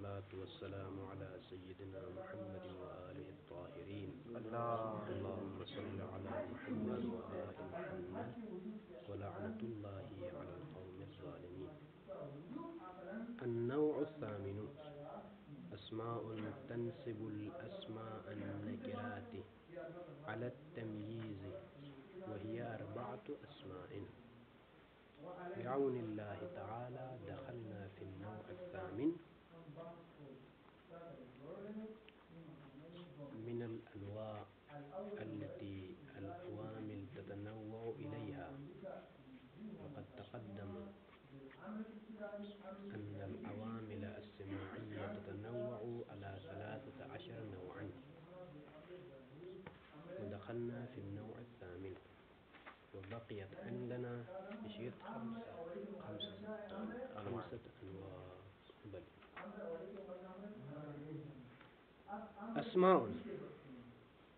والصلاة والسلام على سيدنا محمد وآله الطاهرين اللهم صل على محمد وآل محمد ولعنة الله على القوم الظالمين. النوع الثامن أسماء تنسب الأسماء النكرات على التمييز وهي 4 أسماء. بعون الله تعالى دخلنا في النوع الثامن من الأنواع التي العوامل تتنوع إليها. وقد تقدم أن العوامل السماعية تتنوع على 13 نوعا، ودخلنا في النوع الثامن وبقيت عندنا خمسة أنواع. بل أسماء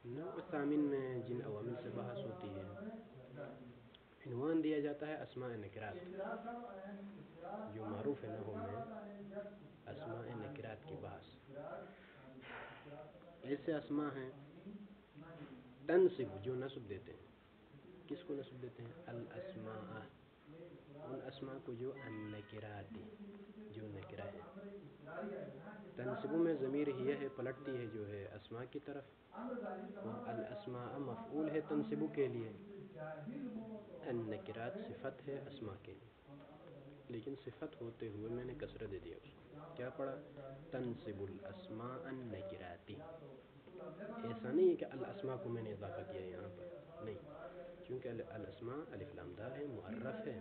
النوع الثامن میں جن عوامل سے بحث ہوتی ہے عنوان دیا جاتا ہے اسماء نکرات، جو معروف ہے نحو میں اسماء نکرات کی بحث. ایسے اسماء ہیں تنصب جو نصب دیتے ہیں. کس کو نصب دیتے ہیں؟ الاسماء، ان اسماء کو جو النکرات جو نکرہ ہے. تنصب میں ضمیر ہی ہے پلٹتی ہے جو ہے اسماء کی طرف، اور الاسماء مفعول ہے تنصب کے لیے، النکرات صفت ہے اسماء کے لیے. لیکن صفت ہوتے ہوئے میں نے کسرہ دے دیا اس کو. کیا پڑھا؟ تنصب الاسماء النکراتی. ایسا نہیں ہے کہ الاسماء کو میں نے اضافہ کیا یہاں پر، نہیں، کیونکہ الاسماء الف لام دال ہے، معرف ہے.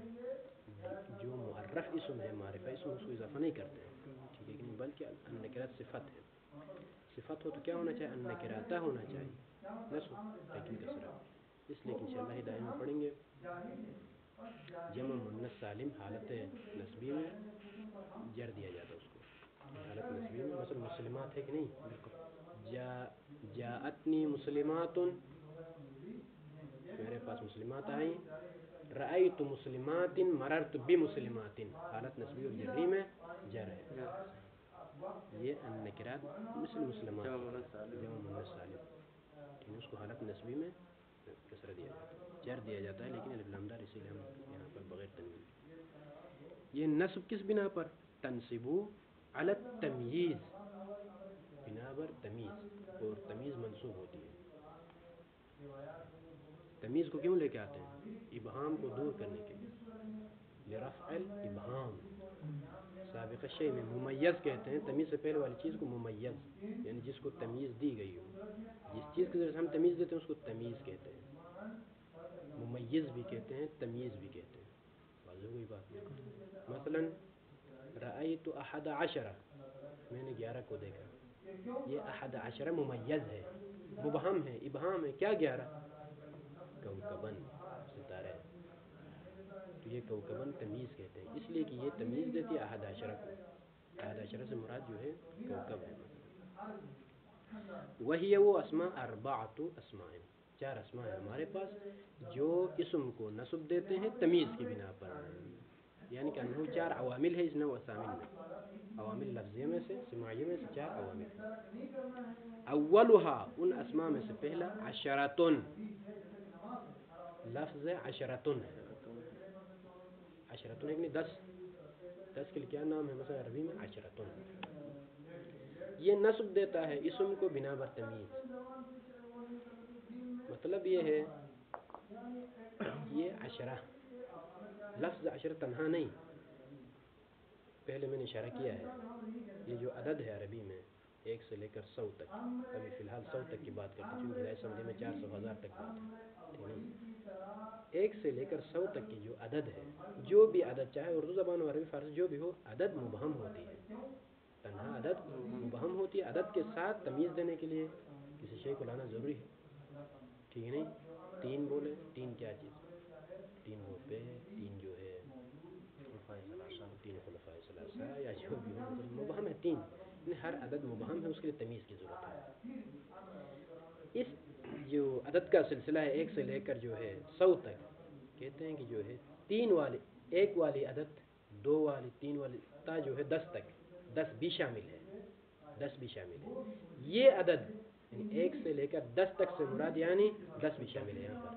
جو معرف اسم ہے، معرفہ اسم، اس کو اضافہ نہیں کرتے ہیں، ٹھیک ہے کہ نہیں، بلکہ النکرات صفت ہے. صفت ہو تو کیا ہونا چاہیے؟ النکراتا ہونا چاہیے، نصب لیکن کسرہ. اس لیے کہ انشاءاللہ ہدایہ میں پڑھیں گے جمع مؤنث سالم حالت نسبی میں جر دیا جاتا ہے اس کو. حالت نسبی میں مثلا مسلمات ہے کہ نہیں، جاءتنی مسلمات، میرے پاس مسلمات آئیں. رأیت مسلمات مررت بمسلمات، حالت نسبی اور جری میں جر ہے. یہ النکرات مثل مسلمات جمع مؤنث سالم، لیکن اس کو حالت نسبی میں کسرہ دیا جاتا ہے، جر دیا جاتا ہے، لیکن الف لام دار اسی لیے ہم یہاں پر بغیر تنوین. یہ نصب کس بنا پر؟ تنصبو علی التمییز، بنا پر تمیز، اور تمیز منصوب ہوتی ہے. تمیز کو کیوں لے کے آتے ہیں؟ ابہام کو دور کرنے کے لیے، لرفع الابہام. سابق الشیء میں ممیز کہتے ہیں، تمیز سے پہلے والی چیز کو ممیز، یعنی جس کو تمیز دی گئی ہو. جس چیز کی ذریعے سے ہم تمیز دیتے ہیں اس کو تمیز کہتے ہیں. ممیز بھی کہتے ہیں، تمیز بھی کہتے ہیں. واضح ہوئی بات؟ مثلا رأیت 11، میں نے 11 کو دیکھا. یہ 11 ممیز ہے، مبہم ہے، ابہام ہے. کیا 11؟ کوكباً، ستارے. تو یہ کوكباً تمیز کہتے ہیں، اس لیے کہ یہ تمیز دیتی ہے 11 کو. 11 سے مراد جو ہے کوكب ہے. وہی وہ اسماء 4 اسماء، 4 اسماء ہیں ہمارے پاس جو اسم کو نصب دیتے ہیں تمیز کی بنا پر. یعنی کہ انہوں 4 عوامل ہے اس نوع ثامن میں. عوامل لفظیہ میں سے، سماعیہ میں سے 4 عوامل. اولها، ان اسماء میں سے پہلا عشرتن، لفظ عشرتن ہے. عشرتن ایک نہیں 10 کے لیے کیا نام ہے؟ مثلا عربی میں عشرتن. یہ نصب دیتا ہے اسم کو بنا بر تمیز. مطلب یہ ہے یہ 10 لفظ 10 تنہا نہیں، پہلے میں نے اشارہ کیا ہے. یہ جو عدد ہے عربی میں 1 سے لے کر 100 تک، ابھی فی الحال 100 تک کی بات کرتے ہیں چونکہ ہدایت سمجھے میں 400 1000 تک بات ہے، ٹھیک ہے. 1 سے لے کر 100 تک کی جو عدد ہے، جو بھی عدد چاہے اردو زبان و عربی فارسی جو بھی ہو، عدد مبہم ہوتی ہے. تنہا عدد مبہم ہوتی ہے. عدد کے ساتھ تمیز دینے کے لیے کسی شے کو لانا ضروری ہے، ٹھیک ہے نہیں. 3 بولے، 3 کیا چیز؟ 3 روپے، 3 جو ہے 3 خلفائے ثلاثہ یا جو بھی ہو، مبہم ہے 3. ہر عدد مبہم ہے، اس کے لیے تمیز کی ضرورت ہے. اس جو عدد کا سلسلہ ہے 1 سے لے کر جو ہے 100 تک، کہتے ہیں کہ جو ہے 3 والی، 1 والی عدد، 2 والی، 3 والی تا جو ہے 10 تک، 10 بھی شامل ہے. 10 بھی شامل ہے. یہ عدد یعنی 1 سے لے کر 10 تک سے مراد یعنی 10 بھی شامل ہے یہاں پر.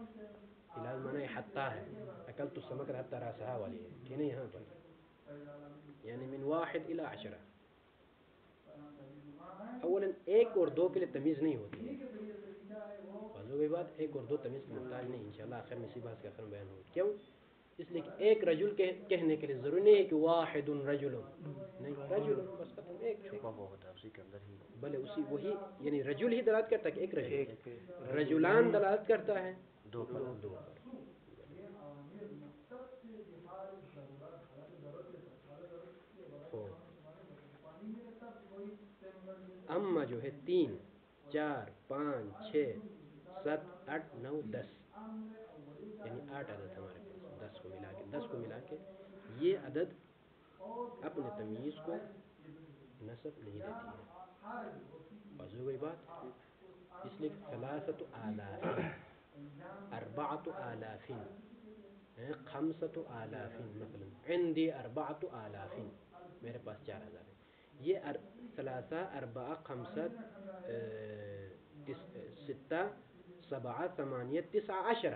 فی الحال معنی حتی ہے، اکلت السمک حتی راسها والی ہے ٹھیک ہے یہاں پر، یعنی من 1 إلى 10. اولا 1 اور 2 کے لیے تمیز نہیں ہوتی ہے. بازو کی بات 1 اور 2 تمیز کا محتاج نہیں، انشاءاللہ آخر میں اسی بات کا آخر بیان ہوگا. کیوں؟ اس لیے کہ ایک رجل کہنے کے لیے ضروری نہیں ہے کہ واحد رجل، نہیں رجل بس ختم، ایک چھپا ہوا ہوتا ہے اسی کے اندر ہی، بلے اسی وہی یعنی رجل ہی دلالت کرتا ہے کہ ایک رجل، رجلان دلالت کرتا ہے دو پر. اما جو ہے 3 4 5 6 7 8 9 10 یعنی 8 عدد ہمارے پاس، 10 کو ملا کے یہ عدد اپنے تمیز کو نسب نہیں دیتی ہے. بس ہو گئی بات. اس لیے 3,000 4,000 5,000 مثلا عندي 4,000 میرے پاس 4,000 ہے. یہ 3 4 5 6 7 8 9 10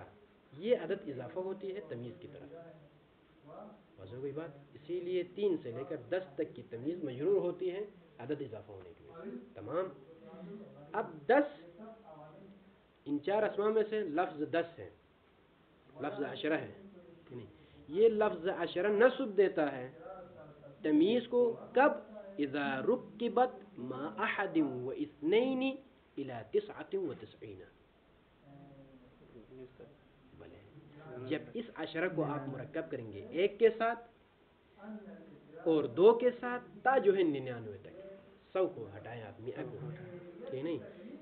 یہ عدد اضافہ ہوتی ہے تمیز کی طرف. بس ہو گئی بات. اسی لیے 3 سے لے کر 10 تک کی تمیز مجرور ہوتی ہے عدد اضافہ ہونے کی وجہ سے. تمام. اب 10 ان 4 اسماء میں سے لفظ 10 ہے، لفظ 10 ہے، یہ لفظ 10 نصب دیتا ہے تمیز کو کب؟ اذا رکبت ما احد و اثنین الى 99. جب اس 10 کو آپ مرکب کریں گے 1 کے ساتھ اور 2 کے ساتھ تا جو ہے 99 تک، 100 کو ہٹائیں آپ 100 کو ہٹائیں ٹھیک نہیں.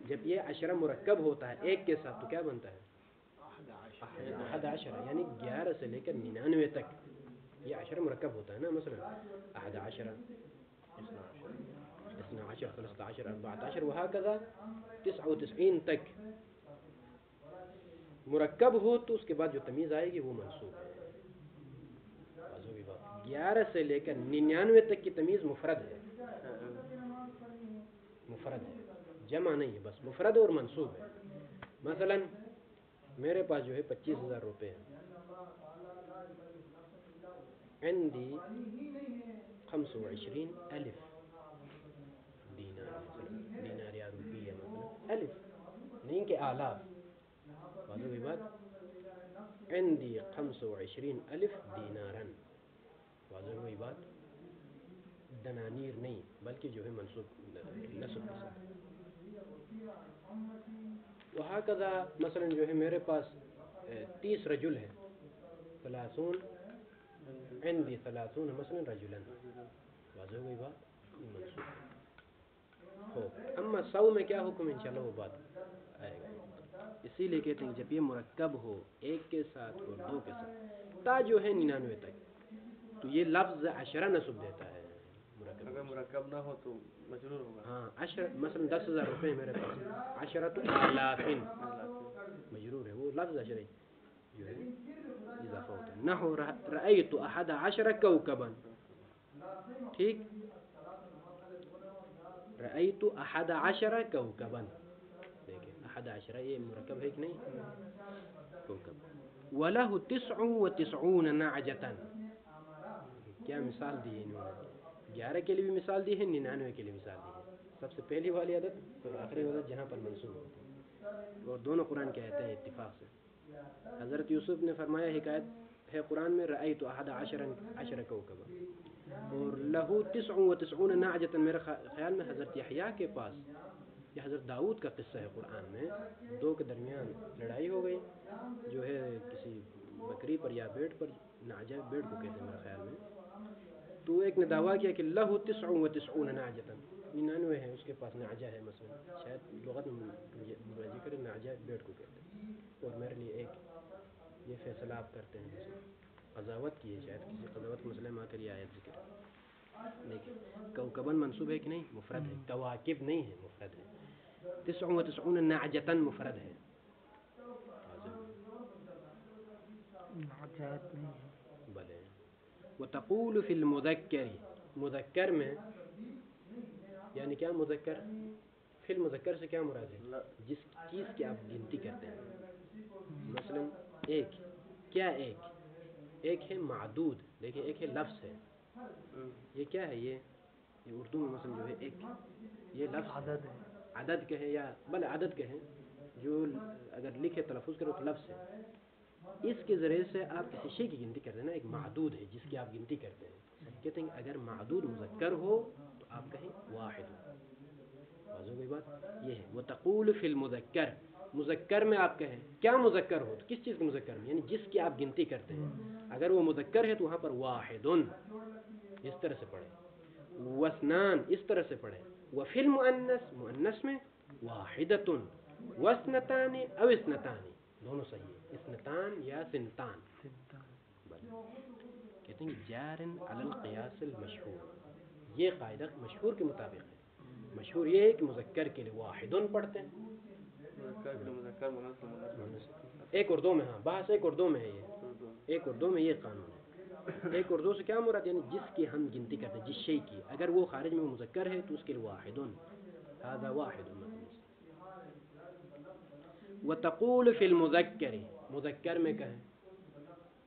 جب یہ 10 مرکب ہوتا ہے 1 کے ساتھ تو کیا بنتا ہے 11 یعنی 11 سے لے کر 99 تک یہ 10 مرکب ہوتا ہے نا. مثلا 11 12 13 14 وهكذا 99 تک مرکب ہو تو اس کے بعد جو تمیز آئے گی وہ منصوب ہے. 11 سے لے کر 99 تک کی تمیز مفرد ہے، مفرد ہے، جمع نہیں ہے، بس مفرد اور منصوب ہے. مثلا میرے پاس جو ہے 25,000 روپے ہیں، عندي 25,000 دینار، مثلا دینار یا روپیہ مثلا الف نہیں کہ آلاف. واضح ہوئی بات. عندي 25,000 دینارا. واضح ہوئی بات. دنانیر نہیں بلکہ جو ہے منصوب نصب کے ساتھ. وہکذا مثلا جو ہے میرے پاس 30 رجل ہے، 30 عندي 30 مثلا رجلا. واضح ہوئی بات. منصوب ہو. اما 100 میں کیا حکم انشاءاللہ وہ بات آئے گا. اسی لیے کہتے ہیں جب یہ مرکب ہو 1 کے ساتھ اور 2 کے ساتھ تا جو ہے 99 تک تو یہ لفظ 10 نصب دیتا ہے. اگر مرکب نہ ہو تو مجرور ہوگا. ہاں 10 مثلا 10,000 روپے میرے پاس 10,000 مجرور ہے، وہ لفظ 10 جو ہے اضافہ ہوتا ہے. نحو رأيت 11 كوكبا. ٹھیک. رأيت 11 كوكبا. دیکھیں 11 یہ مرکب ہے کہ نہیں کوكب. وله 99 نعجة. کیا مثال دی ہے انہوں نے؟ 11 کے لیے بھی مثال دی ہے، 99 کے لیے مثال دی ہے. سب سے پہلی والی عدد اور آخری عدد جہاں پر منصوب ہوتی ہے، اور دونوں قرآن کے آیتیں ہیں اتفاق سے. حضرت یوسف نے فرمایا، حکایت ہے قرآن میں، رأیت 11 کوكبا. اور لہو 99 نعجة میرے خیال میں حضرت یحییٰ کے پاس، یہ حضرت داؤد کا قصہ ہے قرآن میں. 2 کے درمیان لڑائی ہو گئی، جو ہے کسی بکری پر یا بیڑ پر، نعجہ بیڑ کو کہتے ہیں میرے خیال میں. تو ایک نے دعویٰ کیا کہ لہو 99 نعجة، 99 ہے اس کے پاس نعجہ ہے. مثلا شاید لغت میں ذکر نعجہ بیڑ کو کہتے ہیں، اور میرے لیے ایک یہ فیصلہ آپ کرتے ہیں. مثلا قضاوت کی ہے، شاید کسی قضاوت کے مسئلے میں آ کر یہ آیت ذکر. دیکھیں کوكبن منصوب ہے کہ نہیں مفرد ہے، کواکب نہیں ہے مفرد ہے. 99 نعجة مفرد ہے. بلے. وتقول في المذكر، مذکر میں یعنی کیا مذکر، فی المذکر سے کیا مراد ہے؟ جس چیز کی آپ گنتی کرتے ہیں. مثلا ایک، کیا ایک ہے معدود، دیکھیں ایک ہے لفظ ہے. یہ کیا ہے؟ یہ اردو میں مثلا جو ہے ایک، یہ لفظ عدد ہے، عدد کہیں یا بلے عدد کہیں، جو اگر لکھے تلفظ کرو تو لفظ ہے. اس کے ذریعے سے آپ کسی شے کی گنتی کرتے ہیں نا. ایک معدود ہے جس کی آپ گنتی کرتے ہیں. کہتے ہیں اگر معدود مذکر ہو تو آپ کہیں واحد. واضح کوئی بات یہ ہے. وتقول فی المذکر، مذکر میں آپ کہیں کیا مذکر ہو، تو کس چیز کے مذکر میں؟ یعنی جس کی آپ گنتی کرتے ہیں. اگر وہ مذکر ہے تو وہاں پر واحد اس طرح سے پڑھے، واثنان اس طرح سے پڑھے. وفی المؤنث، مؤنث میں واحدۃ واثنتان او اثنتان، دونوں صحیح ہے، اثنتان یا سنتان. کہتے ہیں جار علی القیاس المشہور، یہ قاعدہ مشہور کے مطابق ہے. مشہور یہ ہے کہ مذکر کے لیے واحدن پڑھتے ہیں. ایک اردو میں، ہاں بحث ایک اردو میں ہے. یہ ایک اردو میں یہ قانون ہے. ایک اردو سے کیا مراد؟ یعنی جس کی ہم گنتی کرتے ہیں، جس شے کی، اگر وہ خارج میں مذکر ہے تو اس کے لیے واحدن، هذا واحد. وتقول فی المذکر، مذکر میں کہیں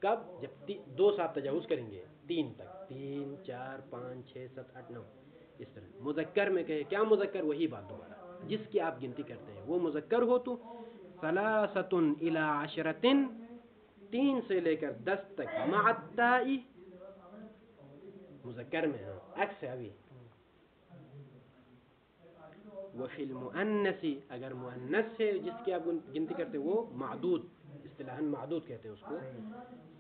کب؟ جب دو ساتھ تجاوز کریں گے 3 تک، 3 4 5 6 7 8 9 اس طرح. مذکر میں کہیں کیا مذکر؟ وہی بات دوبارہ، جس کی آپ گنتی کرتے ہیں وہ مذکر ہو تو ثلاثۃ الی عشرۃ، 3 سے لے کر 10 تک، مع التاء مذکر میں، ہاں عکس ہے ابھی. وفی المؤنث، اگر مؤنث ہے جس کی آپ گنتی کرتے ہیں وہ معدود، اصطلاحاً معدود کہتے ہیں اس کو.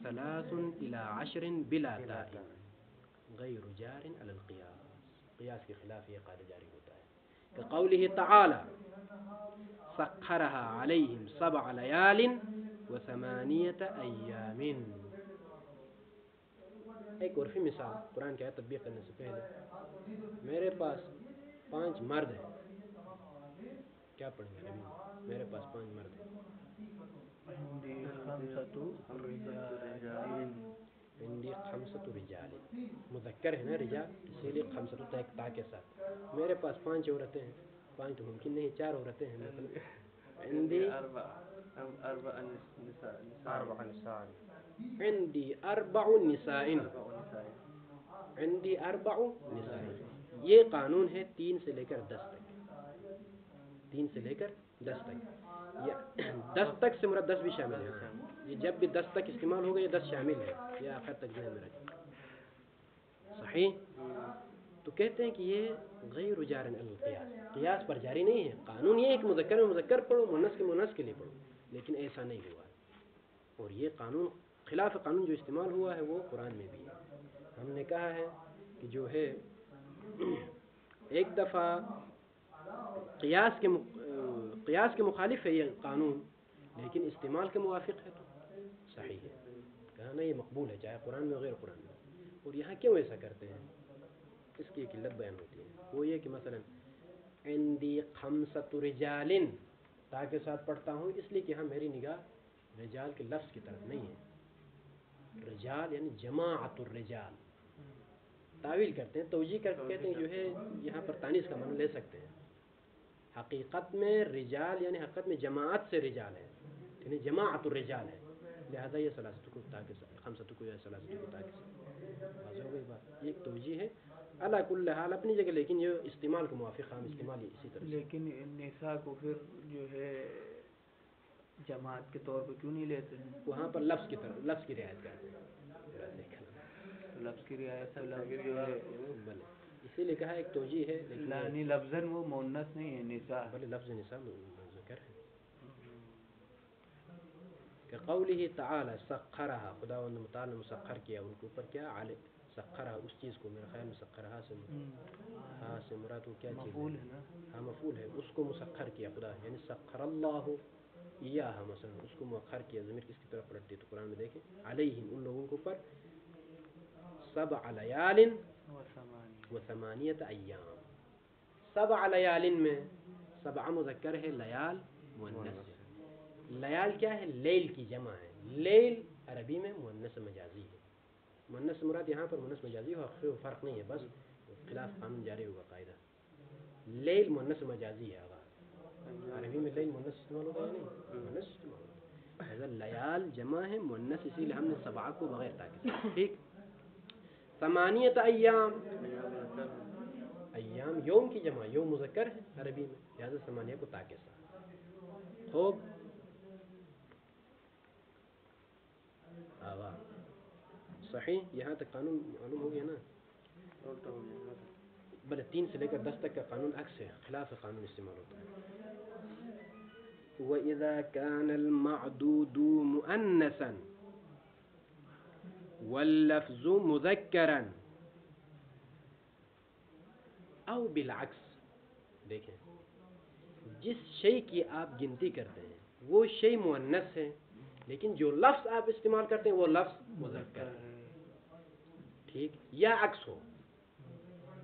ثلاث الی عشر بلا تاء غیر جار علی القیاس، قیاس کے خلاف یہ قاعدہ جاری ہوتا ہے. كقوله تعالى سخرها عليهم 7 ليال و8 أيام. ایک اور فی مثال قرآن کی آیت تطبیق کرنے سے پہلے، میرے پاس 5 مرد ہیں. کیا پڑھیں گے عربی میں؟ میرے پاس 5 مرد ہیں. عندي 5 رجال، مذکر ہے نا رجال، اسی لیے 5 تا کے ساتھ. میرے پاس 5 عورتیں ہیں. 5 تو ممکن نہیں، 4 عورتیں ہیں مثلا. عندي 4 نساء، عندي 4 نساء، عندي 4 نساء. یہ قانون ہے 3 سے لے کر 10 تک، 3 سے لے کر 10 تک. یا 10 تک سے مراد 10 بھی شامل ہے. یہ جب بھی 10 تک استعمال ہوگا یہ 10 شامل ہے. یہ آخر تک ذہن میں رکھیں. صحیح. تو کہتے ہیں کہ یہ غیر جار علی القیاس، قیاس پر جاری نہیں ہے. قانون یہ ہے کہ مذکر میں مذکر پڑھو، مؤنث کے مؤنث کے لیے پڑھو، لیکن ایسا نہیں ہوا. اور یہ قانون خلاف قانون جو استعمال ہوا ہے وہ قرآن میں بھی ہے. ہم نے کہا ہے کہ جو ہے ایک دفعہ قیاس کے مخالف ہے یہ قانون، لیکن استعمال کے موافق ہے تو صحیح ہے. کہا نا یہ مقبول ہے چاہے قرآن میں غیر قرآن میں. اور یہاں کیوں ایسا کرتے ہیں؟ اس کی ایک علت بیان ہوتی ہے. وہ یہ کہ مثلا عندي 5 رجال، تاکہ ساتھ پڑھتا ہوں اس لیے کہ ہاں میری نگاہ رجال کے لفظ کی طرف نہیں ہے. رجال یعنی جماعت الرجال. تعویل کرتے ہیں، توجیہ کر کے کہتے ہیں جو ہے یہاں پر تانیث کا معنی لے سکتے ہیں. حقیقت میں رجال یعنی حقیقت میں جماعت سے رجال ہے، یعنی جماعت الرجال ہے. لہذا یہ ثلاثت کو تاکہ 5 کو یا ثلاثت کو تاکہ واضح ہو گئی بات. یہ ایک توجیہ ہے علی کل حال اپنی جگہ، لیکن یہ استعمال کے موافق عام استعمال اسی طرح. لیکن نساء کو پھر جو ہے جماعت کے طور پہ کیوں نہیں لیتے ہیں؟ وہاں پر لفظ کی طرف، لفظ کی رعایت کرتے ہیں. لفظ کی رعایت سے لفظ جو ہے بلے اسی لیے کہا ایک توجیہ ہے، لیکن لانی لفظاً وہ مؤنث نہیں ہے نساء، بلے لفظ نساء مذکر ہے. کہ قوله تعالی سخرها، خداوند متعال نے مسخر کیا ان کے اوپر. کیا علی سخرها اس چیز کو، میرا خیال میں سخرها سے مراد وہ کیا چیز مفعول ہے نا؟ ہاں مفعول ہے. اس کو مسخر کیا خدا، یعنی سخر اللہ ایاہا، مثلا اس کو مؤخر کیا. ضمیر کس کی طرف پلٹتی ہے تو قرآن میں دیکھیں علیہم ان لوگوں کے اوپر 7 لیال و8 ایام. 7 لیال میں 7 مذکر ہے، لیال مؤنث ہے. لیال کیا ہے؟ لیل کی جمع ہے. لیل عربی میں مؤنث مجازی ہے. مؤنث مراد یہاں پر مؤنث مجازی ہو، فرق نہیں ہے، بس خلاف قانون جاری ہوگا قاعدہ. لیل مؤنث مجازی ہے عربی میں لیل مؤنث استعمال ہوتا ہے نہیں مؤنث استعمال ہوتا ہے. لہذا لیال جمع ہے مؤنث اسی لیے ہم نے سبعہ کو بغیر تاکہ ٹھیک. ثمانیت ایام ایام یوم کی جمع یوم مذکر ہے عربی میں لہذا ثمانیہ کو تاکہ ساتھ. خوب آوا صحیح یہاں تک قانون معلوم ہو گیا نا. بلے 3 سے لے کر 10 تک کا قانون عکس ہے خلاف قانون استعمال ہوتا ہے. وَإِذَا كَانَ الْمَعْدُودُ مُؤَنَّثًا وَاللَّفْظُ مُذَكَّرًا او بالعکس. دیکھیں جس شے کی آپ گنتی کرتے ہیں وہ شے مؤنث ہے لیکن جو لفظ آپ استعمال کرتے ہیں وہ لفظ مذکر ہے ٹھیک. یا عکس ہو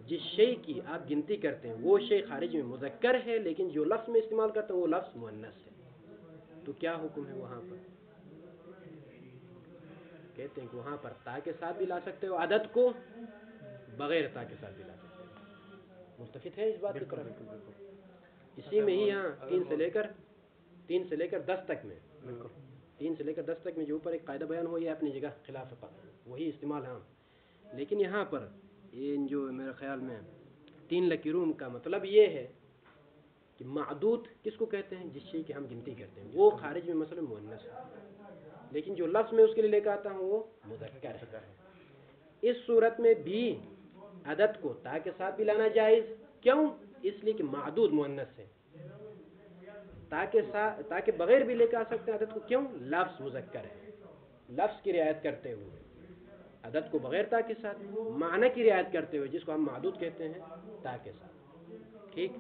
جس شے کی آپ گنتی کرتے ہیں وہ شے خارج میں مذکر ہے لیکن جو لفظ میں استعمال کرتے ہیں وہ لفظ مؤنث ہے. تو کیا حکم ہے وہاں پر؟ کہتے ہیں کہ وہاں پر تا کے ساتھ بھی لا سکتے ہو عدد کو بغیر تا کے ساتھ بھی لا سکتے ہو. متفق ہے اس بات کی طرف؟ اسی میں ہی یہاں 3 سے لے کر 10 تک میں 3 سے لے کر 10 تک میں جو اوپر ایک قاعدہ بیان ہو یہ اپنی جگہ خلاف وہی استعمال ہاں. لیکن یہاں پر یہ جو میرے خیال میں 3 لکیروں کا مطلب یہ ہے کہ معدود کس کو کہتے ہیں؟ جس شے کی ہم گنتی کرتے ہیں وہ خارج میں مثلا مؤنث ہے لیکن جو لفظ میں اس کے لیے لے کے آتا ہوں وہ مذکر ہے. اس صورت میں بھی عدد کو تا کے ساتھ بھی لانا جائز. کیوں؟ اس لیے کہ معدود مؤنث ہے. تاکہ بغیر بھی لے کے آ سکتے ہیں عدد کو. کیوں؟ لفظ مذکر ہے. لفظ کی رعایت کرتے ہوئے عدد کو بغیر تا کے ساتھ معنی کی رعایت کرتے ہوئے جس کو ہم معدود کہتے ہیں تا کے ساتھ ٹھیک.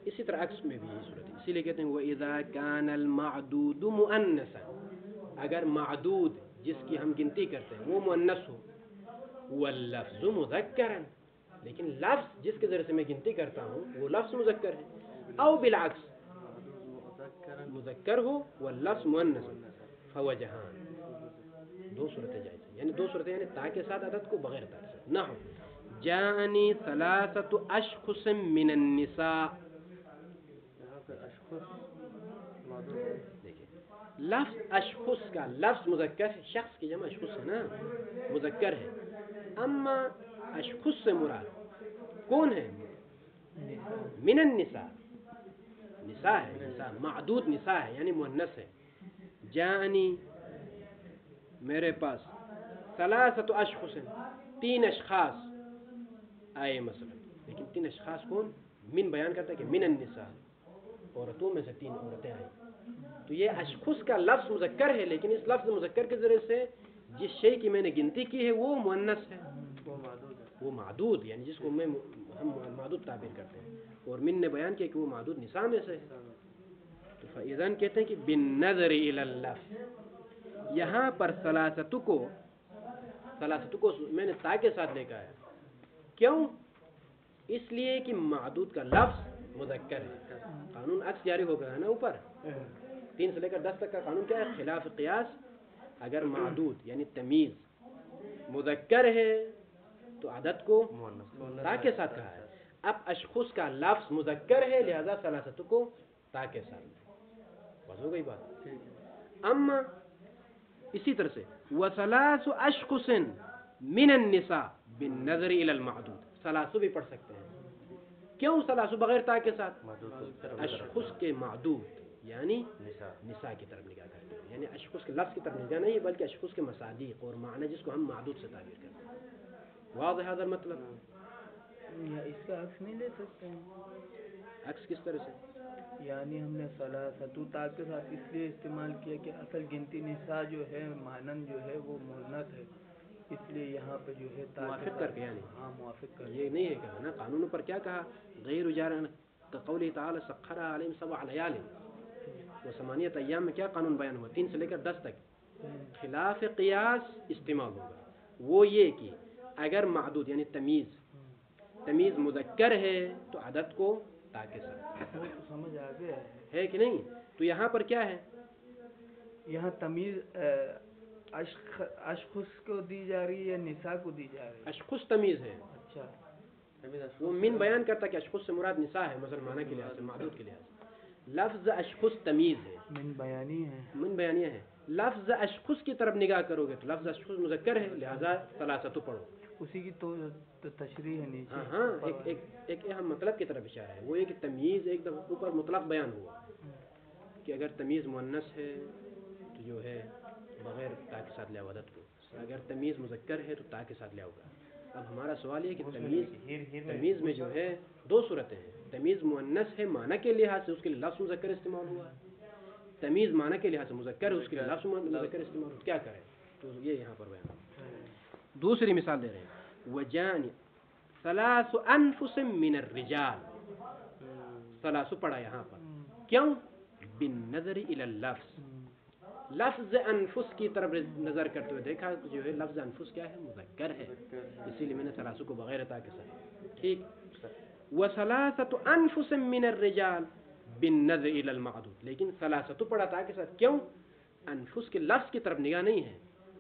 اسی طرح عکس میں بھی یہی صورت ہے. اسی لیے کہتے ہیں وَإِذَا كَانَ الْمَعْدُودُ مُؤَنَّثًا اگر معدود جس کی ہم گنتی کرتے ہیں وہ مؤنث ہو وَاللَّفْظُ مُذَكَّرًا لیکن لفظ جس کے ذریعے سے میں گنتی کرتا ہوں وہ لفظ مذکر ہے او بالعکس مذکر ہو واللفظ مؤنث فوجہان 2 صورتیں جائز ہیں. یعنی 2 صورتیں یعنی تا کے ساتھ عدد کو بغیر تا کے ساتھ. نحو جاءنی 3 اشخص من النساء. دیکھیں لفظ اشخص کا لفظ مذکر ہے شخص کی جمع اشخص ہے نا مذکر ہے. اما اشخص سے مراد کون ہے؟ من النساء نساء ہے. نساء معدود نساء ہے یعنی مؤنث ہے. جاءنی میرے پاس 3 اشخص 3 اشخاص آئے مثلا لیکن 3 اشخاص کون؟ من بیان کرتا ہے کہ من النساء عورتوں میں سے 3 عورتیں آئیں. تو یہ اشخص کا لفظ مذکر ہے لیکن اس لفظ مذکر کے ذریعے سے جس شے کی میں نے گنتی کی ہے وہ مؤنث ہے وہ معدود یعنی جس کو ہم معدود تعبیر کرتے ہیں. اور من نے بیان کیا کہ وہ معدود نساء میں سے ہے. تو فإذن کہتے ہیں کہ بالنظر إلى اللفظ یہاں پر ثلاثت کو میں نے تا کے ساتھ لے کے آیا. کیوں؟ اس لیے کہ معدود کا لفظ مذکر ہے. قانون عکس جاری ہو گیا ہے نا اوپر 3 سے لے کر 10 تک کا قانون کیا ہے؟ خلاف قیاس. اگر معدود یعنی تمیز مذکر ہے تو عدد کو تا کے ساتھ کہا ہے. اب اشخص کا لفظ مذکر ہے لہذا ثلاثت کو تا کے ساتھ. بس ہو گئی بات. اما اسی طرح سے وَثَلَاثُ أَشْخُصٍ مِّنَ النِّسَاءِ بِالنَّظْرِ إِلَى الْمَعْدُودِ. ثلاثو بھی پڑھ سکتے ہیں. کیوں ثلاثو بغیر تا کے ساتھ؟ اشخص کے معدود یعنی نساء کی طرف نگاہ کرتے ہیں. یعنی اشخص کے لفظ کی طرف نگاہ نہیں بلکہ اشخص کے مصادیق اور معنی جس کو ہم معدود سے تعبیر کرتے ہیں. واضح ہے مطلب؟ اس کا عکس نہیں لے سکتے ہیں. عکس کس طرح سے؟ یعنی ہم نے ثلاثتو تا کے ساتھ اس لیے استعمال کیا کہ اصل گنتی نساء جو ہے مانن جو ہے وہ مؤنث ہے اس لیے یہاں پہ جو ہے موافق کر کے یعنی ہاں موافق کر یہ نہیں ہے کہا نا قانون پر کیا کہا غیر جارن قوله تعالی سخر علیہم 7 لیال و 8 ایام میں کیا قانون بیان ہوا 3 سے لے کر 10 تک خلاف قیاس استعمال ہوگا. وہ یہ کہ اگر معدود یعنی تمیز مذکر ہے تو عدد کو تا کے ساتھ سمجھ آ گیا ہے کہ نہیں. تو یہاں پر کیا ہے یہاں تمیز اشخص کو دی جا رہی ہے یا نساء کو دی جا رہی ہے؟ اشخص تمیز ہے. اچھا وہ من بیان کرتا کہ اشخص سے مراد نساء ہے، مثلا معنی کے لحاظ سے، معدود کے لحاظ سے۔ لفظ اشخص تمیز ہے، من بیانی ہے، من بیانیہ ہے۔ لفظ اشخص کی طرف نگاہ کرو گے تو لفظ اشخص مذکر ہے، لہذا ثلاثۃ پڑھو۔ اسی کی تو تشریح ہے نیچے۔ ہاں ہاں، ایک اہم مطلب کی طرف اشارہ ہے، وہ یہ کہ تمیز ایک دفعہ اوپر مطلق بیان ہوا کہ اگر تمیز مؤنث ہے تو جو ہے بغیر تا کے ساتھ لے عدد کو، اگر تمیز مذکر ہے تو تا کے ساتھ لے ہوگا۔ اب ہمارا سوال یہ کہ تمیز میں جو ہے دو صورتیں ہیں، تمیز مؤنث ہے معنی کے لحاظ سے، اس کے لیے لفظ مذکر استعمال ہوا، تمیز معنی کے لحاظ سے مذکر ہے، اس کے لیے لفظ مذکر استعمال ہوا، کیا کریں؟ تو یہ یہاں پر بیان۔ دوسری مثال دے رہے ہیں، وجان ثلاث انفس من الرجال، ثلاث پڑھا یہاں پر، کیوں؟ بالنظر الی اللفظ، لفظ انفس کی طرف نظر کرتے ہوئے دیکھا جو ہے لفظ انفس کیا ہے؟ مذکر ہے، اسی لیے میں نے ثلاث کو بغیر تا کے ساتھ، ٹھیک۔ وثلاثۃ انفس من الرجال بالنظر الی المعدود، لیکن ثلاثۃ پڑھا تا کے ساتھ، کیوں؟ انفس کے لفظ کی طرف نگاہ نہیں ہے،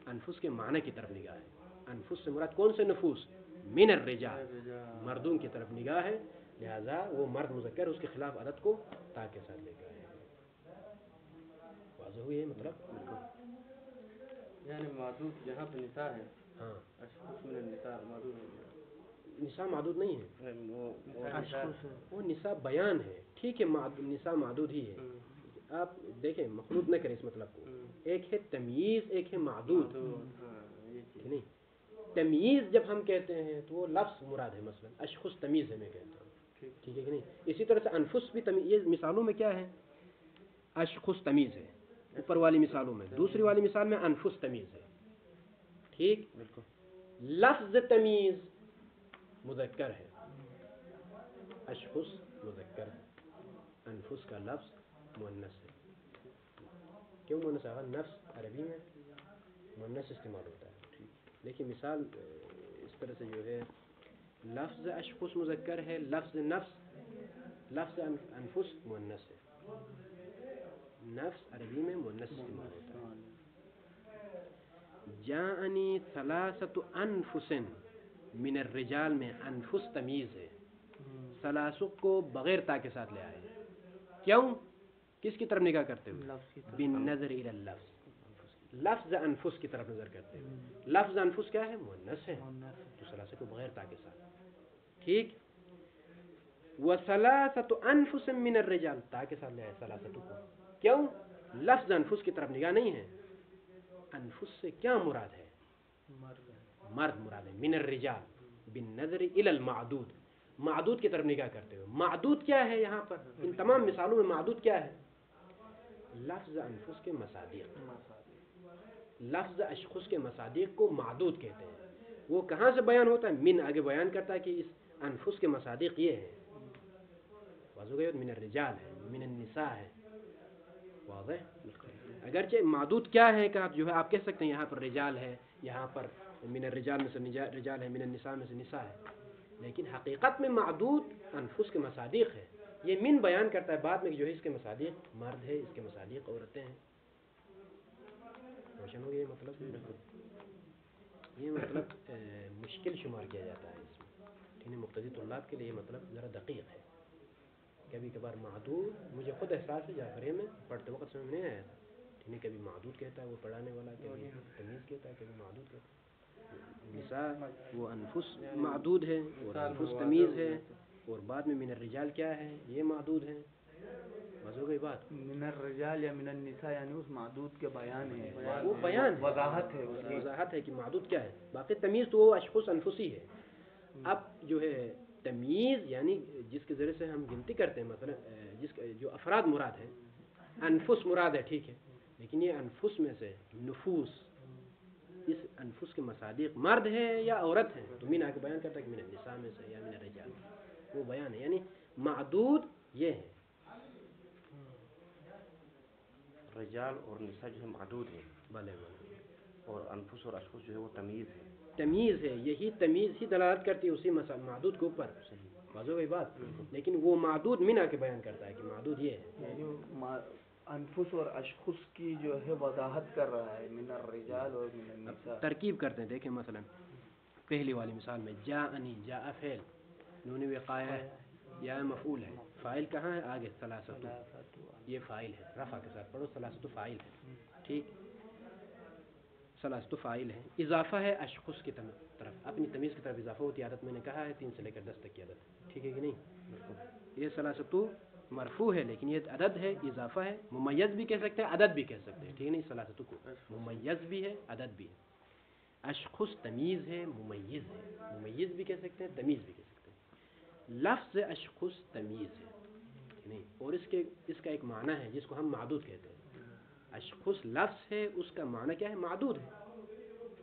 انفس کے معنی کی طرف نگاہ ہے۔ انفس سے مراد کون سے نفوس؟ من الرجال، مردوں کی طرف نگاہ ہے، لہذا وہ مرد مذکر اس کے خلاف عدد کو تا کے ساتھ لے گئے۔ واضح ہوئی ہے مطلب؟ یعنی معدود یہاں پہ نساء ہے، ہاں، اشخص من النساء معدود ہے، نساء معدود نہیں ہے، وہ نساء بیان ہے، ٹھیک ہے، نساء معدود ہی ہے۔ آپ دیکھیں مخلوط نہ کریں اس مطلب کو، ایک ہے تمییز، ایک ہے معدود، ٹھیک نہیں؟ تمییز جب ہم کہتے ہیں تو وہ لفظ مراد ہے، مثلا اشخص تمیز ہے میں کہتا ہوں، ٹھیک ہے کہ نہیں؟ اسی طرح سے انفس بھی تمیز، یہ مثالوں میں کیا ہے؟ اشخص تمیز ہے اوپر والی مثالوں میں، دوسری والی مثال میں انفس تمیز ہے، ٹھیک؟ بالکل۔ لفظ تمیز مذکر ہے، اشخص مذکر ہے، انفس کا لفظ مؤنث ہے، کیوں مؤنث ہے؟ نفس عربی میں مؤنث استعمال ہوتا ہے، دیکھیے مثال اس طرح سے جو ہے، لفظ اشخص مذکر ہے، لفظ نفس، لفظ انفس مؤنث ہے، نفس عربی میں مؤنث استعمال ہوتا ہے۔ جاءنی ثلاثۃ انفس من الرجال میں انفس تمیز ہے، ثلاث کو بغیر تا کے ساتھ لے آئے، کیوں؟ کس کی طرف نگاہ کرتے ہوئے؟ بالنظر الی اللفظ، لفظ انفس کی طرف نظر کرتے ہوئے، لفظ انفس کیا ہے؟ مؤنث ہے، تو ثلاثہ کو بغیر تا کے ساتھ، ٹھیک۔ وثلاثۃ انفس من الرجال، تا کے ساتھ لے آئے ثلاثہ کو، کیوں؟ لفظ انفس کی طرف نگاہ نہیں ہے، انفس سے کیا مراد ہے؟ مرد مراد ہے، من الرجال بالنظر الی المعدود، معدود کی طرف نگاہ کرتے ہوئے۔ معدود کیا ہے یہاں پر ان تمام مثالوں میں؟ معدود کیا ہے؟ لفظ انفس کے مصادیق، لفظ اشخص کے مصادیق کو معدود کہتے ہیں۔ وہ کہاں سے بیان ہوتا ہے؟ من آگے بیان کرتا ہے کہ اس انفس کے مصادیق یہ ہے، واضح گئی، من الرجال ہے، من النساء ہے، واضح۔ اگرچہ معدود کیا ہے کہ آپ جو ہے آپ کہہ سکتے ہیں یہاں پر رجال ہے، یہاں پر من الرجال میں سے رجال ہے، من النساء میں سے نساء ہے، لیکن حقیقت میں معدود انفس کے مصادیق ہے۔ یہ من بیان کرتا ہے بعد میں کہ جو ہے اس کے مصادیق مرد ہے، اس کے مصادیق عورتیں ہیں۔ روشن ہو گیا یہ مطلب؟ یہ مطلب مشکل شمار کیا جاتا ہے اس میں، ٹھیک ہے، مقتدی طلاب کے لیے یہ مطلب ذرا دقیق ہے۔ کبھی کبھار معدود، مجھے خود احساس ہے جعفریہ میں پڑھتے وقت سمجھ نہیں آیا تھا، ٹھیک ہے، کبھی معدود کہتا ہے وہ پڑھانے والا، کبھی تمیز کہتا ہے، کبھی معدود کہتا ہے۔ نساء وہ انفس معدود ہے اور انفس تمیز ہے، اور بعد میں من الرجال کیا ہے؟ یہ معدود ہے، مزو گئی بات۔ من الرجال یا من النساء یعنی اس معدود کے بیان ہے، وہ بیان ہے، وضاحت ہے، وضاحت ہے کہ معدود کیا ہے، باقی تمیز تو وہ اشخص انفسی ہے۔ اب جو ہے تمیز یعنی جس کے ذریعے سے ہم گنتی کرتے ہیں، مثلا جو افراد مراد ہیں، انفس مراد ہے، ٹھیک ہے، لیکن یہ انفس میں سے نفوس، اس انفس کے مصادیق مرد ہیں یا عورت ہیں، تو من آ کے بیان کرتا ہے کہ من النساء میں سے یا من الرجال، وہ بیان ہے، یعنی معدود یہ ہے۔ رجال اور نساء جو ہے معدود ہے، بھلے بھلے، اور انفس اور اشخاص جو ہے وہ تمیز ہے، تمیز ہے، یہی تمیز ہی دلالت کرتی ہے اسی معدود کے اوپر، واضح ہوئی بات، لیکن وہ معدود من آ کے بیان کرتا ہے کہ معدود یہ ہے، یعنی انفس اور اشخص کی جو ہے وضاحت کر رہا ہے، من الرجال اور من النساء۔ ترکیب کرتے ہیں، دیکھیں مثلا پہلی والی مثال میں جاءنی، جاء فعل، نون وقایہ یا مفعول ہے. فاعل کہاں ہے؟ آگے ثلاثۃ. یہ فاعل ہے، رفع کے ساتھ پڑھو. ثلاثۃ فاعل ہے. ٹھیک، ثلاثۃ فاعل ہے. اضافہ ہے اشخص کی طرف، اپنی تمیز کی طرف اضافہ ہوتی ہے. عدد میں نے کہا ہے 3 سے لے کر 10 تک کی عدد. ٹھیک ہے کہ نہیں؟ یہ ثلاثۃ مرفوع ہے لیکن یہ عدد ہے، اضافہ ہے. ممیز بھی کہہ سکتے ہیں، عدد بھی کہہ سکتے ہیں. ٹھیک ہے نہیں؟ ثلاثۃ کو ممیز بھی ہے، عدد بھی ہے. اشخص تمیز ہے، ممیز ہے. ممیز بھی کہہ سکتے ہیں، تمیز بھی کہہ سکتے ہیں. لفظ اشخص تمیز ہے نہیں، اور اس کا ایک معنی ہے جس کو ہم معدود کہتے ہیں. اشخص لفظ ہے، اس کا معنی کیا ہے؟ معدود ہے.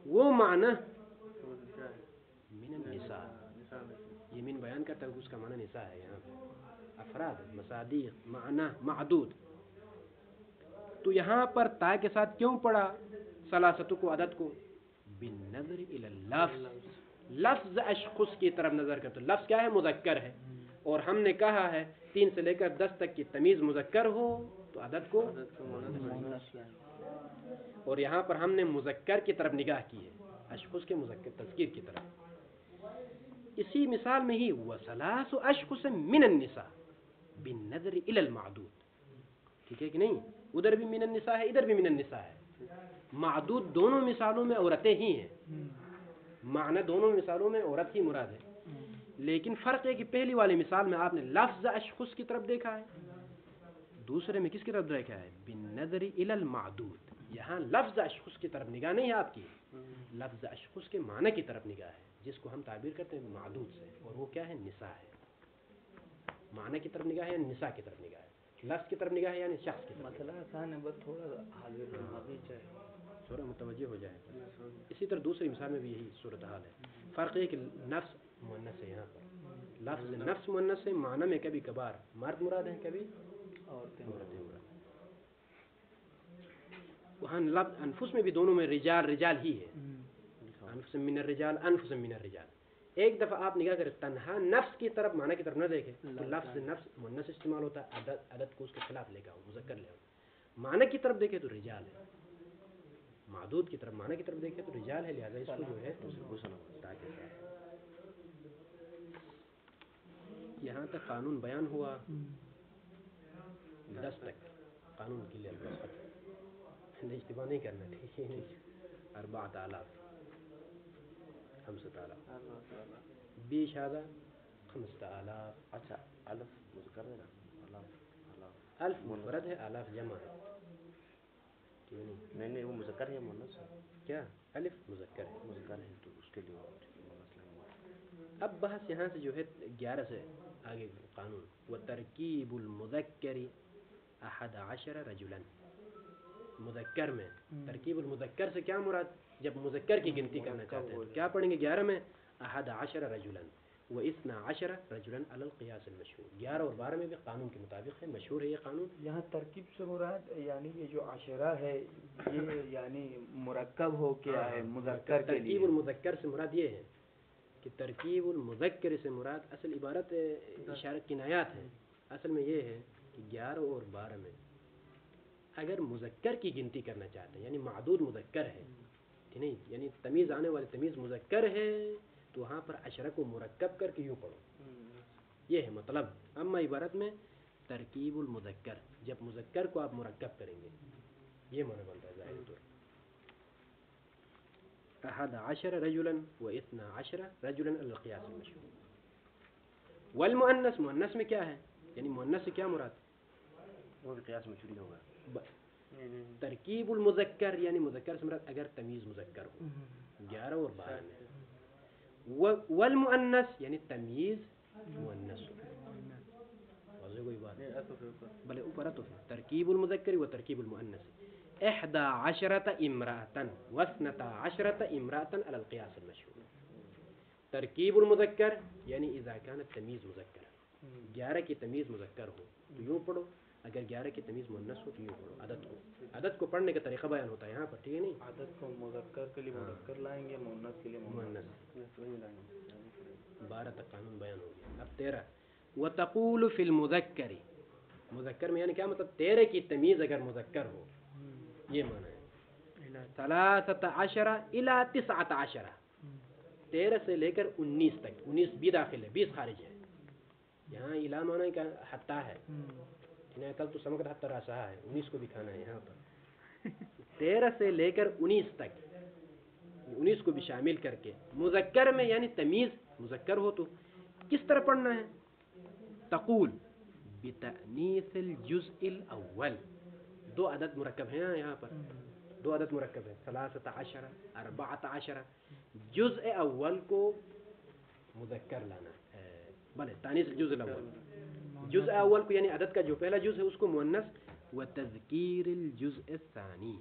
وہ معنی من النساء، یہ من بیان کرتا ہے کہ اس کا معنی نساء ہے. یہاں پہ افراد، مصادیق، معنی معدود. تو یہاں پر تا کے ساتھ کیوں پڑھا ثلاثۃ کو، عدد کو؟ بالنظر الی اللفظ، لفظ اشخص کی طرف نظر کرتے. لفظ کیا ہے؟ مذکر ہے. اور ہم نے کہا ہے 3 سے لے کر 10 تک کی تمیز مذکر ہو تو عدد کو. اور یہاں پر ہم نے مذکر کی طرف نگاہ کی ہے، اشخص کے مذکر تذکیر کی طرف. اسی مثال میں ہی وثلاث اشخص من النساء بالنظر الی المعدود. ٹھیک ہے کہ نہیں؟ ادھر بھی من النساء ہے، ادھر بھی من النساء ہے. معدود دونوں مثالوں میں عورتیں ہی ہیں، معنی دونوں مثالوں میں عورت ہی مراد ہے. لیکن فرق ہے کہ پہلی والی مثال میں آپ نے لفظ اشخص کی طرف دیکھا ہے، دوسرے میں کس کی طرف دیکھا ہے؟ بالنظر الی المعدود. یہاں لفظ اشخص کی طرف نگاہ نہیں ہے آپ کی، لفظ اشخص کے معنی کی طرف نگاہ ہے، جس کو ہم تعبیر کرتے ہیں معدود سے. اور وہ کیا ہے؟ نساء ہے. معنی کی طرف نگاہ ہے، نساء کی طرف نگاہ ہے. لفظ کی طرف نگاہ ہے یعنی شخص کی طرف. مسئلہ آسان ہے، بس تھوڑا حاضر دماغی چاہیے، تھوڑا متوجہ ہو جائے. اسی طرح دوسری مثال میں بھی یہی صورتحال ہے. فرق یہ کہ نفس مؤنث ہے. یہاں پر لفظ نفس مؤنث ہے، معنی میں کبھی کبھار مرد مراد ہیں، کبھی عورتیں مراد. وہاں لفظ انفس میں بھی دونوں میں رجال رجال ہی ہے. انفس من الرجال، انفس من الرجال. ایک دفعہ آپ نگاہ کریں تنہا نفس کی طرف، معنی کی طرف نہ دیکھیں تو لفظ نفس مؤنث استعمال ہوتا ہے، عدد کو اس کے خلاف لے کر مذکر لے آؤ. معنی کی طرف دیکھیں تو رجال ہے. معدود کی طرف معنی کی طرف دیکھیں تو رجال ہے. لہذا اس کو جو ہے یہاں تک قانون بیان ہوا. 10 تک قانون کے لیے اشتباہ نہیں کرنا. ٹھیک ہے؟ 4000 5000 20 هذا 5000. اچھا الف مذکر ہے نا، الف مفرد ہے، آلاف جمع ہے. ٹھیک ہے نہیں؟ نہیں وہ مذکر ہے مؤنث ہے. کیا الف مذکر ہے؟ مذکر ہے تو اس کے لیے اب بحث یہاں سے جو ہے 11 سے آگے قانون. وترکیب المذکر 11 رجلا. مذکر میں ترکیب المذکر سے کیا مراد؟ جب مذکر کی گنتی کرنا چاہتے ہیں تو کیا پڑھیں گے 11 میں؟ 11 رجلا و12 رجلا علی القیاس المشہور. 11 اور 12 میں بھی قانون کے مطابق ہے، مشہور ہے یہ قانون. یہاں ترکیب سے مراد یعنی یہ جو عشرہ ہے یہ یعنی مرکب ہو کے ہے مذکر کے لیے. ترکیب المذکر سے مراد یہ ہے کہ ترکیب المذکر سے مراد اصل عبارت اشارت کنایات ہے. اصل میں یہ ہے کہ 11 اور 12 میں اگر مذکر کی گنتی کرنا چاہتے ہیں یعنی معدود مذکر ہے کہ نہیں، یعنی تمیز آنے والی تمیز مذکر ہے تو وہاں پر عشرہ کو مرکب کر کے یوں پڑھو. یہ ہے مطلب. اما عبارت میں ترکیب المذکر، جب مذکر کو آپ مرکب کریں گے یہ معنی بنتا ہے ظاہر طور. 11 رجلا و12 رجلا علی القیاس المشہور. والمؤنث، مؤنث میں کیا ہے؟ یعنی مؤنث سے کیا مراد؟ وہ بھی قیاس مشہور ہوگا. ترکیب المذکر یعنی مذکر سے مراد اگر تمیز مذکر ہو 11 اور 12 میں. والمؤنث یعنی تمیز مؤنث ہو. واضح کوئی بات بلے اوپر تو ترکیب المذکر و ترکیب المؤنث 11 امرأة و12 امرأة على القياس المشهور. ترکیب المذکر یعنی اذا كانت تمیز مذکر، 11 کی تمیز مذکر ہو تو یوں پڑھو، اگر 11 کی تمیز مؤنث ہو تو یوں پڑھو. عدد کو پڑھنے کا طریقہ بیان ہوتا ہے یہاں پر. ٹھیک ہے نہیں؟ عدد کو مذکر کے لیے مذکر لائیں گے، مؤنث کے لیے مؤنث. 12 تک قانون بیان ہو گیا. اب 13 وتقول فی المذکر. مذکر میں یعنی کیا مطلب؟ 13 کی تمیز اگر مذکر ہو یہ معنی ہے. 13 الى 19 13 سے لے کر 19 تک، 19 بھی داخل ہے، 20 خارج ہے. یہاں الا معنی کا حتی ہے، انہیں کل تو سمجھ حتی راسا ہے، 19 کو بھی کھانا ہے یہاں پر. 13 سے لے کر 19 تک، 19 کو بھی شامل کر کے مذکر میں، یعنی تمیز مذکر ہو تو کس طرح پڑھنا ہے؟ تقول بتأنیث الجزء الاول. 2 عدد مرکب ہیں یہاں پر، 2 عدد مرکب ہے، 13 14. جزء اول کو مذکر لانا ہے، بلے تانیث الجزء الاول، جزء اول کو یعنی عدد کا جو پہلا جزء ہے اس کو مؤنث، و تذکیر الجزء الثانی،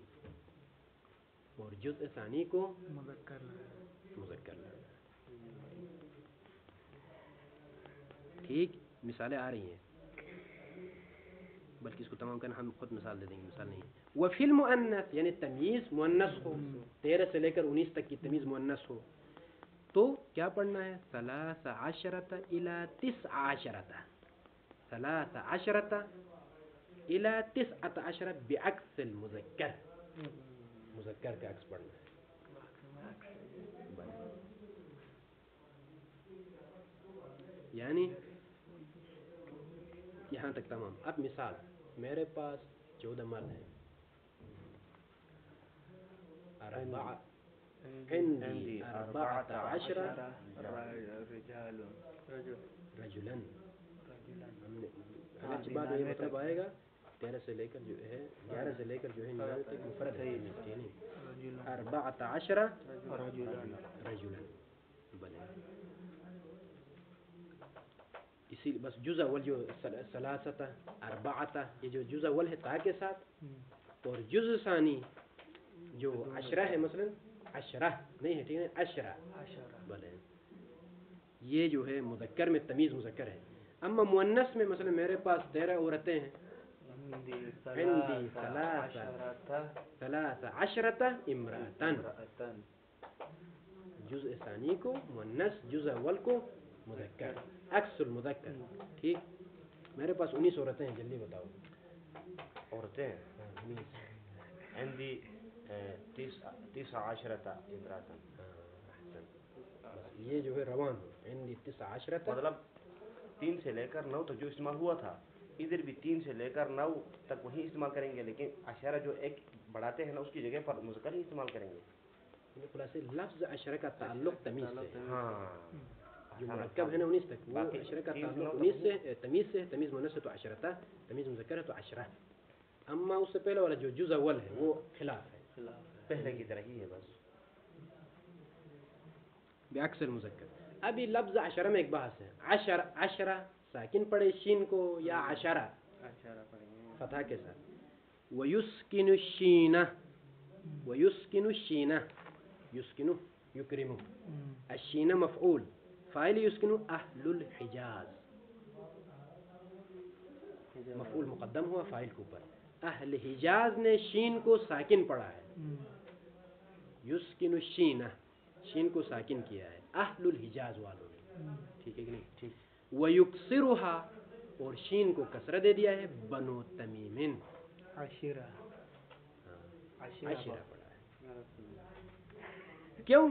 اور جزء ثانی کو مذکر لانا. ٹھیک، مثالیں آ رہی ہیں، بلکہ اس کو تمام کرنا ہم خود مثال دے دیں گے، مثال نہیں. وفی المؤنث یعنی تمیز مؤنث ہو، 13 سے لے کر 19 تک کی تمیز مؤنث ہو تو کیا پڑھنا ہے؟ 13 الی 19، 13 الی 19 بعکس المذکر، مذکر کا عکس پڑھنا ہے. یعنی یہاں تک تمام. اب مثال، میرے پاس 14 مرد ہیں، عندي 14 رجلا. اگرچہ بعد میں یہ مطلب آئے گا 13 سے لے کر جو ہے 11 سے لے کر جو ہے 99 تک مفرد ہے، 14 رجلا. بلے اسی بس جزء اول جو 3 4 یہ جو جزء اول ہے تا کے ساتھ، اور جزء ثانی جو 10 ہے، مثلا 10 نہیں ہے، ٹھیک ہے، 10 بلے یہ جو ہے مذکر میں تمیز مذکر ہے. اما مؤنث میں مثلا میرے پاس 13 عورتیں ہیں، عندي 13 امرأة، جزء ثانی کو مؤنث، جزء اول کو مذکر، عکس المذکر. ٹھیک، میرے پاس 19 عورتیں ہیں، جلدی بتاؤ. عورتیں عندي 19 امرأة. بس یہ جو ہے روان ہو، عندي 19 مطلب 3 سے لے کر 9 تک جو استعمال ہوا تھا، ادھر بھی 3 سے لے کر 9 تک وہی استعمال کریں گے، لیکن اشارہ جو ایک بڑھاتے ہیں نا اس کی جگہ پر مذکر ہی استعمال کریں گے. خلاصے لفظ 10 کا تعلق تمیز سے ہے. ہاں، جو مرکب ہے نا 19 تک، وہ 10 کا تعلق 19 سے، تمیز سے، تمیز مؤنث ہے تو 10، تمیز مذکر ہے تو 10. اما اس سے پہلے والا جو جزء اول ہے وہ خلاف ہے، پہلے کی طرح ہی ہے بس. بعکس المذکر. ابھی لفظ 10 میں ایک بحث ہے، 10 ساکن پڑے شین کو یا 10 فتح کے ساتھ. وَيُسْكِنُ الشِّينَ، وَيُسْكِنُ الشِّينَ، يُسْكِنُ يُكْرِمُ، الشِّينَ مفعول، فاعل يسكن اہل الحجاز، مفعول مقدم ہوا فاعل کے اوپر. اہل حجاز نے شین کو ساکن پڑھا ہے، یسکن الشین، شین کو ساکن کیا ہے اہل الحجاز والوں نے. ٹھیک ہے کہ نہیں؟ ٹھیک. وَيُكْسِرُهَا، اور شین کو کسرہ دے دیا ہے بنو تمیم، عشیرہ پڑھا ہے. کیوں؟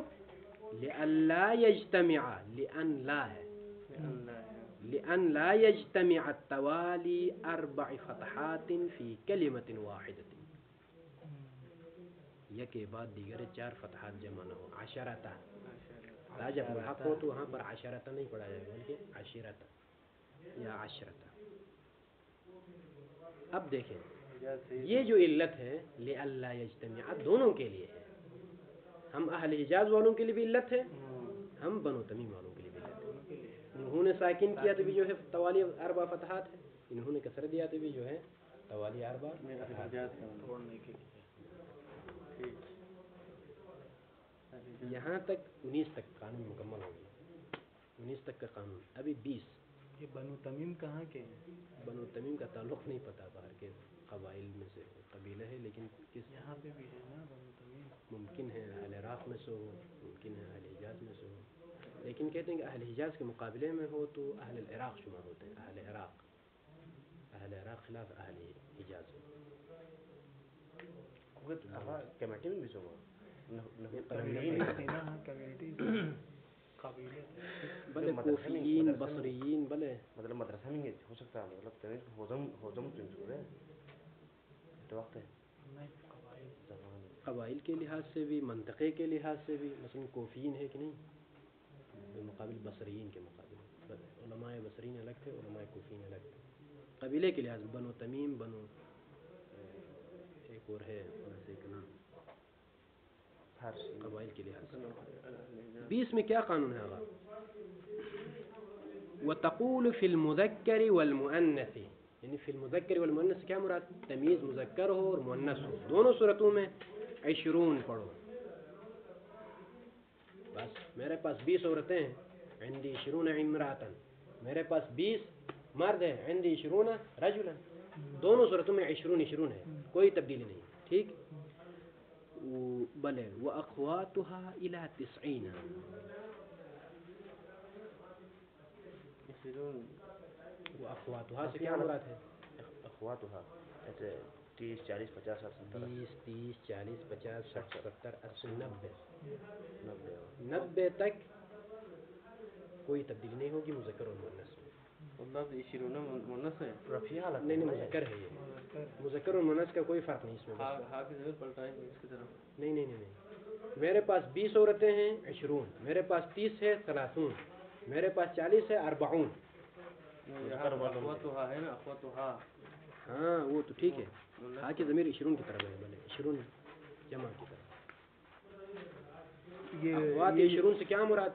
لئلا یجتمع، لأن لا ہے، لأن لا يجتمع التوالي 4 فتحات في كلمة واحدة، یک بعد دیگر 4 فتحات جمع نہ ہو. 10 تا جب ملحق ہو تو وہاں پر 10 نہیں پڑھا جائے بلکہ 10 یا 10. اب دیکھیں یہ جو علت ہے لئلا یجتمع دونوں کے لیے ہے، ہم اہل حجاز والوں کے لیے بھی علت ہے، ہم بنو تمیم والوں کے لیے بھی علت ہے. انہوں نے ساکن کیا تو بھی جو ہے توالی 4 فتحات ہے، انہوں نے کسر دیا تو بھی جو ہے توالی 4 فتحات. یہاں تک 19 تک قانون مکمل ہو گیا، 19 تک کا قانون. ابھی 20. یہ بنو تمیم کہاں کے ہیں؟ بنو تمیم کا تعلق نہیں پتا، باہر کے قبائل میں سے قبیلہ ہے، لیکن کس یہاں پہ بھی ہے نا بنو تمیم، ممکن ہے اہل عراق میں سے ہو، ممکن ہے اہل حجاز میں سے ہو، لیکن کہتے ہیں کہ اہل حجاز کے مقابلے میں ہو تو اہل العراق شمار ہوتے ہیں. اہل عراق خلاف اہل حجاز. کمیٹی میں بھی سو کمیونٹی بلے کوفیین بصریین بلے مطلب مدرسہ میں ہو سکتا ہے مطلب تمہیں ہوزم تو انسور ہے تو وقت ہے قبائل کے لحاظ سے بھی منطقے کے لحاظ سے بھی مثلا کوفیین ہے کہ نہیں بالمقابل بصریین کے مقابل علماء بصریین الگ تھے علماء کوفیین الگ تھے قبیلے کے لحاظ بنو تمیم بنو ایک اور ہے ویسے کہ نام قبائل کے لحاظ سے 20 میں کیا قانون ہے آغا وتقول في المذكر والمؤنث یعنی فی المذکر والمؤنث کیا مراد تمیز مذکر ہو اور مؤنث ہو دونوں صورتوں میں 20 پڑھو بس میرے پاس 20 عورتیں ہیں عندي 20 امرأة میرے پاس 20 مرد ہیں عندي 20 رجلا دونوں صورتوں میں 20 ہے کوئی تبدیلی نہیں ٹھیک بلے وأخواتها إلى 90 وأخواتها سے کیا مراد ہے اخواتها ایسے 30 40 50 60 20 30 40 50 60 70 80 90 تک کوئی تبدیلی نہیں ہوگی مذکر اور مؤنث میں والله 20 مؤنث ہے رفیع حالت نہیں مذکر ہے یہ مذکر اور مؤنث کا کوئی فرق نہیں اس میں ہاں کی ضرورت پلٹائیں گے اس کی طرف نہیں میرے پاس 20 عورتیں ہیں 20 میرے پاس 30 ہے 30 میرے پاس 40 ہے 40 اخواتها ہے نا اخواتها ہاں وہ تو ٹھیک ہے ہاں کی ضمیر 20 کی طرف ہے بلے 20 جمع کی طرف یہ اخوات 20 سے کیا مراد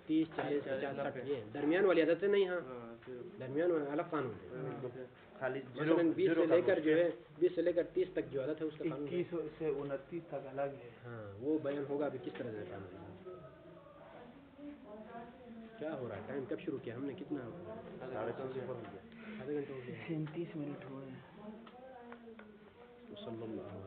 30 40 50 60 یہ درمیان والی عدد نہیں ہاں درمیان والا الگ قانون ہے خالی مثلا 20 سے لے کر جو ہے 20 سے لے کر 30 تک جو عدد ہے اس کا قانون 21 سے 29 تک الگ ہے ہاں وہ بیان ہوگا ابھی کس طرح سے قانون کیا ہو رہا ہے ٹائم کب شروع کیا ہم نے کتنا آدھا گھنٹہ ہو گیا 37 منٹ ہوئے ہیں صلی اللہ